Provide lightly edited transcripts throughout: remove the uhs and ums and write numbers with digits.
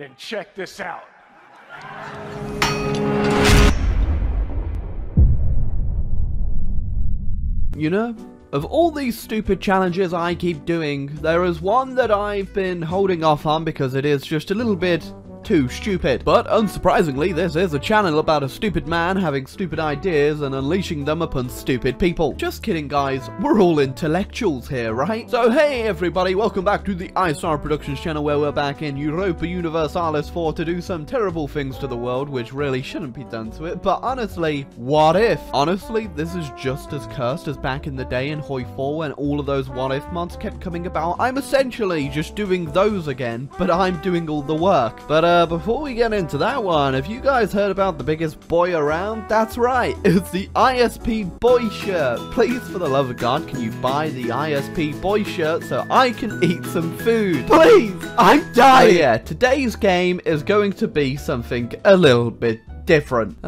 Then check this out. You know, of all these stupid challenges I keep doing, there is one that I've been holding off on because it is just a little bit too stupid. But unsurprisingly, this is a channel about a stupid man having stupid ideas and unleashing them upon stupid people. Just kidding, guys. We're all intellectuals here, right? So hey everybody, welcome back to the iStar Productions channel, where we're back in Europa Universalis 4 to do some terrible things to the world, which really shouldn't be done to it. But honestly, what if? Honestly, this is just as cursed as back in the day in Hoi 4 when all of those what if mods kept coming about. I'm essentially just doing those again, but I'm doing all the work. But before we get into that one, have you guys heard about the biggest boy around? That's right, it's the ISP boy shirt. Please, for the love of God, can you buy the ISP boy shirt so I can eat some food? Please, I'm dying. Yeah, today's game is going to be something a little bit different.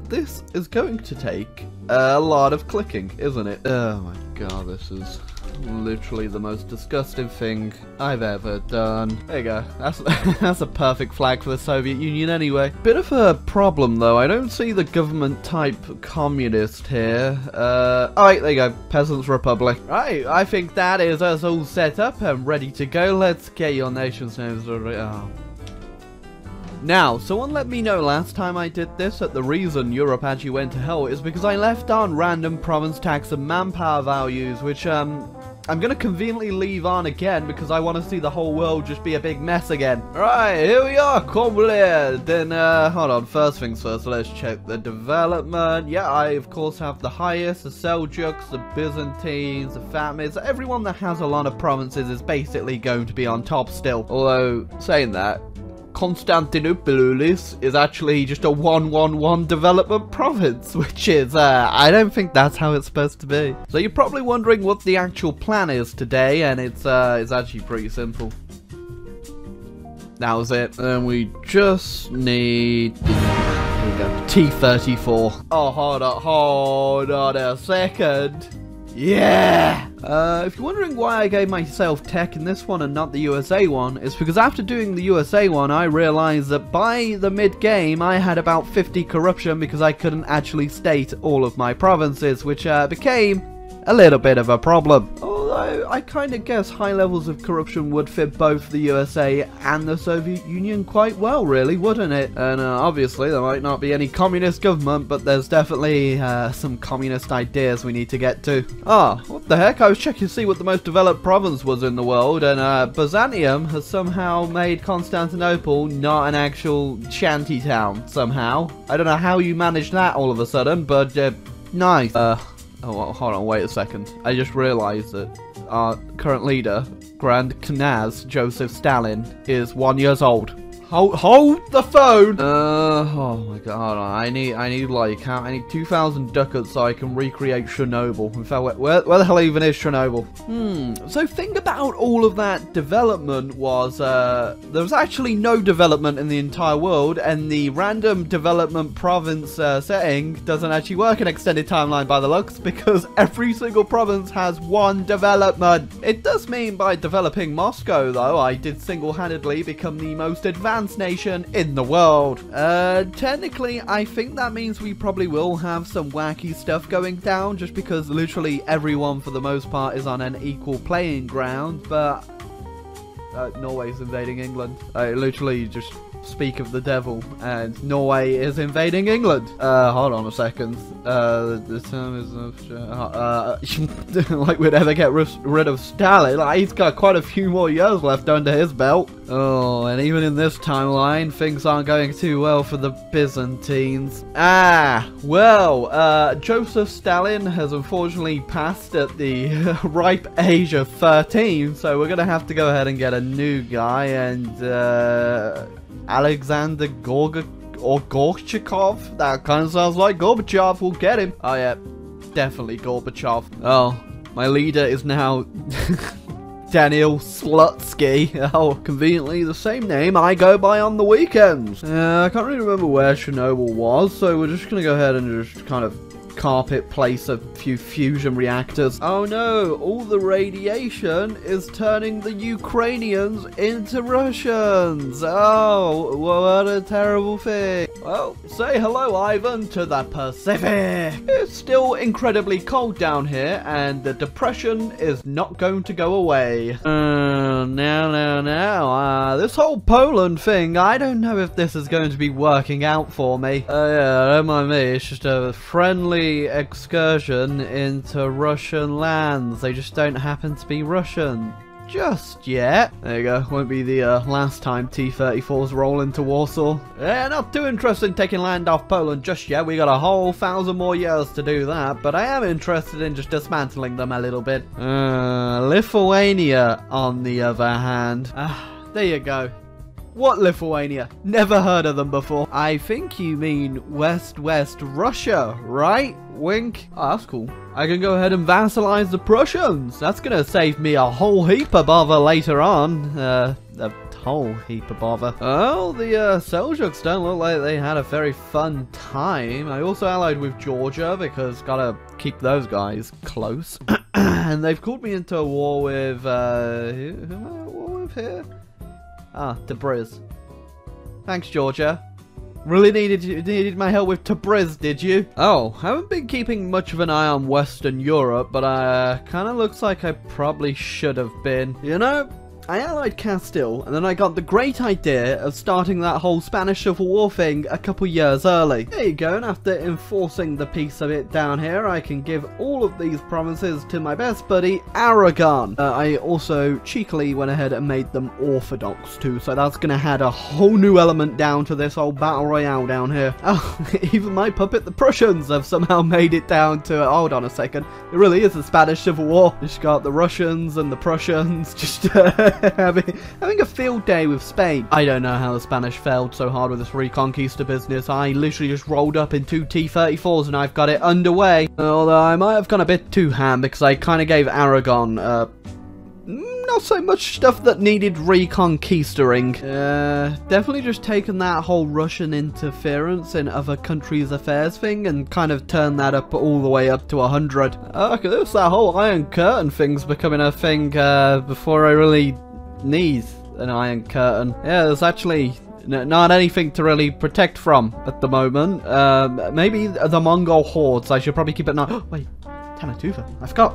This is going to take a lot of clicking, isn't it? Oh my god, this is literally the most disgusting thing I've ever done. There you go. That's a perfect flag for the Soviet Union anyway. Bit of a problem though. I don't see the government type communist here. Alright, there you go. Peasants Republic. Right, I think that is us all set up and ready to go. Let's get your nation's names. Oh. Now, someone let me know last time I did this that the reason Europe actually went to hell is because I left on random province tax and manpower values, which I'm gonna conveniently leave on again because I want to see the whole world just be a big mess again. Right, here we are, complete. Then, hold on, first things first, let's check the development. Yeah, I of course have the highest, the Seljuks, the Byzantines, the Fatimids. Everyone that has a lot of provinces is basically going to be on top still. Although, saying that, Constantinopoulos is actually just a 111 development province, which is, I don't think that's how it's supposed to be. So you're probably wondering what the actual plan is today, and it's actually pretty simple. That was it. And we just need... Here we go. T-34. Oh, hold on a second. Yeah! If you're wondering why I gave myself tech in this one and not the USA one, it's because after doing the USA one, I realized that by the mid-game, I had about 50 corruption because I couldn't actually state all of my provinces, which became a little bit of a problem. Although, I kind of guess high levels of corruption would fit both the USA and the Soviet Union quite well, really, wouldn't it? And obviously, there might not be any communist government, but there's definitely some communist ideas we need to get to. Ah, what the heck? I was checking to see what the most developed province was in the world, and Byzantium has somehow made Constantinople not an actual shanty town, somehow. I don't know how you managed that all of a sudden, but nice. Oh, hold on, wait a second. I just realized that our current leader, Grand Knaz Joseph Stalin, is 1 year old. Hold the phone! Oh my god, hold on. I need like, I need 2,000 ducats so I can recreate Chernobyl. In fact, where the hell even is Chernobyl? So thing about all of that development was, there was actually no development in the entire world, and the random development province setting doesn't actually work in extended timeline by the looks, because every single province has one development. It does mean by developing Moscow, though, I did single-handedly become the most advanced nation in the world. Technically, I think that means we probably will have some wacky stuff going down, just because literally everyone for the most part is on an equal playing ground, but Norway's invading England. I literally just speak of the devil, and Norway is invading England. Hold on a second. The term is like we'd ever get rid of Stalin. Like, he's got quite a few more years left under his belt. Oh, and even in this timeline, things aren't going too well for the Byzantines. Well, Joseph Stalin has unfortunately passed at the ripe age of 13, so we're gonna have to go ahead and get a new guy, and Alexander Gorchakov? That kind of sounds like Gorbachev. We'll get him. Oh yeah, definitely Gorbachev. Oh, my leader is now Daniel Slutsky. Oh, conveniently the same name I go by on the weekends. I can't really remember where Chernobyl was, so we're just gonna go ahead and just kind of carpet place a few fusion reactors. Oh no, all the radiation is turning the Ukrainians into Russians. Oh, what a terrible thing. Well, say hello, Ivan, to the Pacific. It's still incredibly cold down here, and the depression is not going to go away. Now, this whole Poland thing, I don't know if this is going to be working out for me. Yeah, don't mind me, it's just a friendly excursion into Russian lands. They just don't happen to be Russian just yet. There you go, won't be the last time T-34s roll into Warsaw. Yeah, not too interested in taking land off Poland just yet. We got a whole 1,000 more years to do that, but I am interested in just dismantling them a little bit. Lithuania, on the other hand. There you go. What Lithuania? Never heard of them before. I think you mean West Russia, right? Wink. Oh, that's cool. I can go ahead and vassalize the Prussians. That's gonna save me a whole heap of bother later on. A whole heap of bother. Oh, the Seljuks don't look like they had a very fun time. I also allied with Georgia because gotta keep those guys close. And they've called me into a war with, who am I at war with here? Ah, Tabriz. Thanks, Georgia. Really needed my help with Tabriz, did you? Oh, haven't been keeping much of an eye on Western Europe, but kind of looks like I probably should have been. You know, I allied Castile, and then I got the great idea of starting that whole Spanish Civil War thing a couple years early. There you go, and after enforcing the peace of it down here, I can give all of these provinces to my best buddy, Aragon. I also cheekily went ahead and made them Orthodox too, so that's gonna add a whole new element down to this whole battle royale down here. Oh, even my puppet, the Prussians, have somehow made it down to, hold on a second, it really is a Spanish Civil War. Just got the Russians and the Prussians, just having a field day with Spain. I don't know how the Spanish failed so hard with this Reconquista business. I literally just rolled up in 2 T-34s and I've got it underway. Although I might have gone a bit too ham because I kind of gave Aragon, not so much stuff that needed reconquistering. Definitely just taken that whole Russian interference in other countries' affairs thing and kind of turned that up all the way up to 100. Okay, this that whole Iron Curtain thing's becoming a thing before I really need an Iron Curtain. Yeah, there's actually not anything to really protect from at the moment. Maybe the Mongol hordes. I should probably keep an eye. Oh, wait. Tanatuva. I forgot.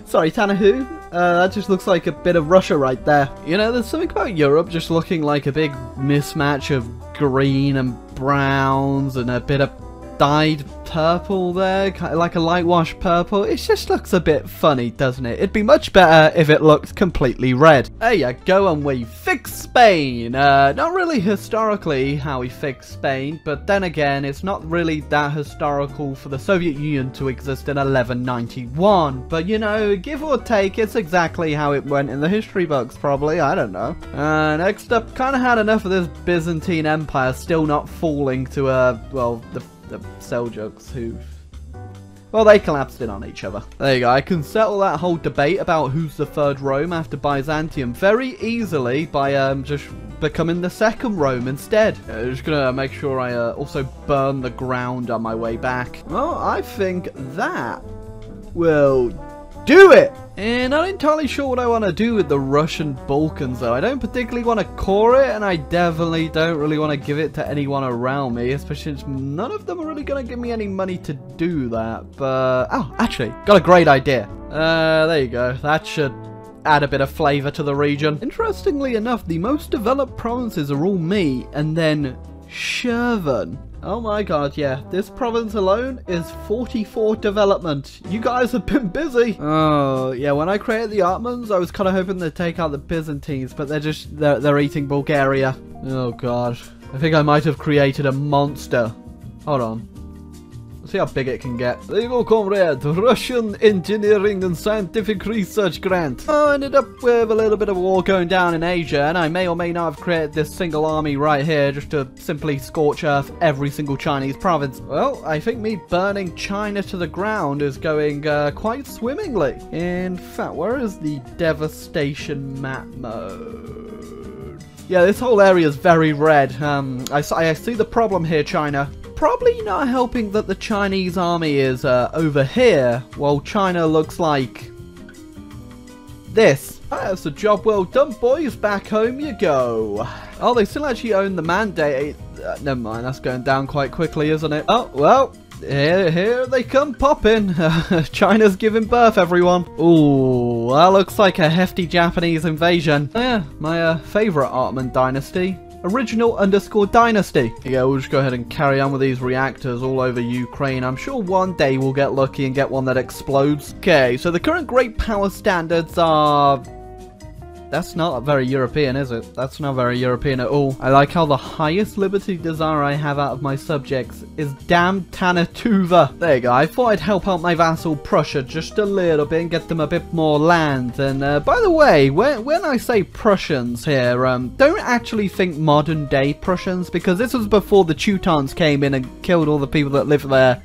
Sorry, Tanahu. That just looks like a bit of Russia right there. You know, there's something about Europe just looking like a big mismatch of green and browns and a bit of dyed purple there, kind of like a light wash purple. It just looks a bit funny, doesn't it? It'd be much better if it looked completely red. There you go, and we fixed Spain. Not really historically how we fixed Spain, but then again, it's not really that historical for the Soviet Union to exist in 1191. But you know, give or take, it's exactly how it went in the history books, probably. I don't know. Next up, kind of had enough of this Byzantine Empire still not falling to, well, the Seljuks who, well, they collapsed in on each other. There you go. I can settle that whole debate about who's the third Rome after Byzantium very easily by just becoming the second Rome instead. Just gonna make sure I also burn the ground on my way back. Well, I think that will do it. And not entirely sure what I want to do with the Russian Balkans though. I don't particularly want to core it, and I definitely don't really want to give it to anyone around me, especially since none of them are really going to give me any money to do that. But, oh, actually, got a great idea. There you go. That should add a bit of flavour to the region. Interestingly enough, the most developed provinces are all me, and then Shervan. Oh my god, yeah. This province alone is 44 development. You guys have been busy. Oh, yeah, when I created the Ottomans, I was kind of hoping they'd take out the Byzantines, but they're eating Bulgaria. Oh god. I think I might have created a monster. Hold on. Let's see how big it can get. There you go, comrade. Russian Engineering and Scientific Research Grant. I ended up with a little bit of war going down in Asia, and I may or may not have created this single army right here just to simply scorch earth every single Chinese province. Well, I think me burning China to the ground is going quite swimmingly. In fact, where is the devastation map mode? Yeah, this whole area is very red. I see the problem here, China. probably not helping that the Chinese army is over here, while China looks like this. That's a job well done, boys. Back home you go. Oh, they still actually own the mandate. Never mind, that's going down quite quickly, isn't it? Oh, well, here they come popping. China's giving birth, everyone. Ooh, that looks like a hefty Japanese invasion. Oh, yeah, my favorite Ottoman dynasty. Original_dynasty. Yeah, we'll just go ahead and carry on with these reactors all over Ukraine. I'm sure one day we'll get lucky and get one that explodes. Okay, so the current great power standards are... That's not very European, is it? That's not very European at all. I like how the highest liberty desire I have out of my subjects is damn Tanatuva. There you go. I thought I'd help out my vassal Prussia just a little bit and get them a bit more land. And by the way, when I say Prussians here, don't actually think modern day Prussians, because this was before the Teutons came in and killed all the people that lived there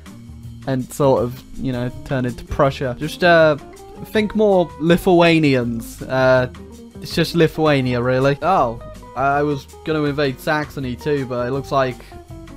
and sort of, you know, turned into Prussia. Just think more Lithuanians. It's just Lithuania, really. Oh, I was going to invade Saxony too, but it looks like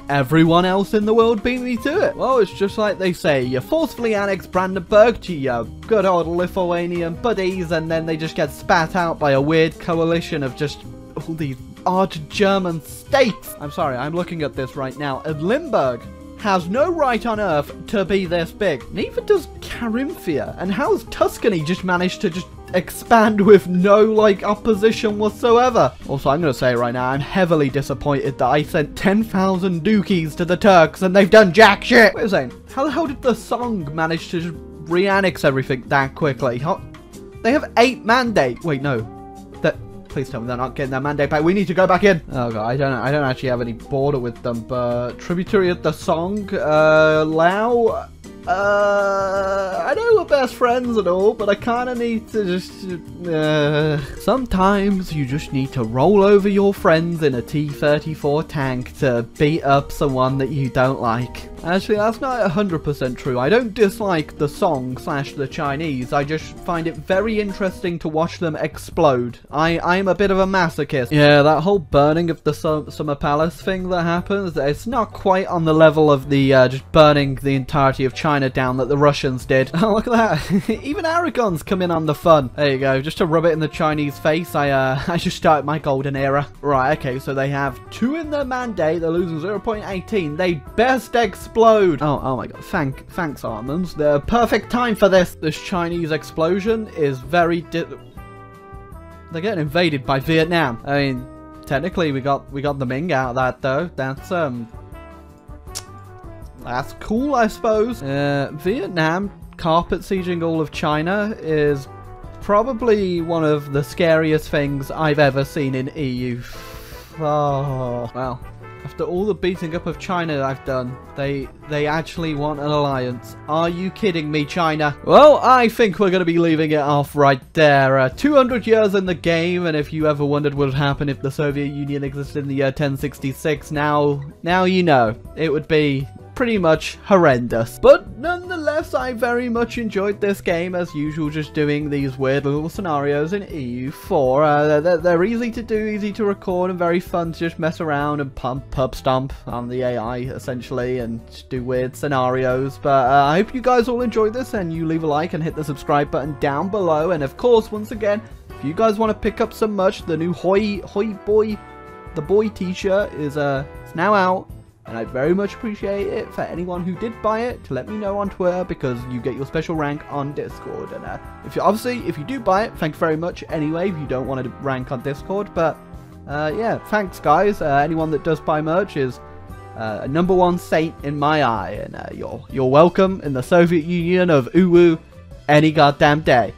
everyone else in the world beat me to it. Well, it's just like they say, you forcefully annex Brandenburg to your good old Lithuanian buddies, and then they just get spat out by a weird coalition of just all these odd German states. I'm sorry, I'm looking at this right now, and Limburg has no right on earth to be this big. Neither does Carinthia. And how's Tuscany just managed to just expand with no, like, opposition whatsoever? Also, I'm gonna say it right now, I'm heavily disappointed that I sent 10,000 dukies to the Turks and they've done jack shit. Wait a second, how the hell did the Song manage to just re-annex everything that quickly? They have 8 mandate. Wait, no. Please tell me they're not getting their mandate back. We need to go back in. Oh god, I don't actually have any border with them, but tributary of the Song, Lao. I know we're best friends and all, but I kind of need to just... Sometimes you just need to roll over your friends in a T-34 tank to beat up someone that you don't like. Actually, that's not 100% true. I don't dislike the Song / the Chinese. I just find it very interesting to watch them explode. I'm a bit of a masochist. Yeah, that whole burning of the Summer Palace thing that happens, it's not quite on the level of the just burning the entirety of China down that the Russians did. Oh, look at that. Even Aragon's come in on the fun. There you go. Just to rub it in the Chinese face, I just started my golden era. Right, okay, so they have 2 in their mandate. They're losing 0.18. They best explode. Oh my god. Thanks, Ottomans. The perfect time for this. This Chinese explosion is very... They're getting invaded by Vietnam. I mean, technically we got the Ming out of that though. That's cool, I suppose. Vietnam carpet sieging all of China is probably one of the scariest things I've ever seen in EU. Oh, well. After all the beating up of China I've done, they actually want an alliance. Are you kidding me, China? Well, I think we're going to be leaving it off right there. 200 years in the game, and if you ever wondered what would happen if the Soviet Union existed in the year 1066, now you know. It would be pretty much horrendous. But nonetheless, I very much enjoyed this game, as usual, just doing these weird little scenarios in EU4. They're easy to do, easy to record, and very fun to just mess around and pub stomp on the AI, essentially, and just do weird scenarios. But I hope you guys all enjoyed this, and you leave a like and hit the subscribe button down below. And of course, once again, if you guys want to pick up some merch, the new Hoi Boy, the boy t-shirt is now out. And I'd very much appreciate it for anyone who did buy it to let me know on Twitter, because you get your special rank on Discord. And if you do buy it, thank you very much anyway, if you don't want to rank on Discord. But yeah, thanks guys. Anyone that does buy merch is a #1 saint in my eye, and you're welcome in the Soviet Union of Uwu any goddamn day.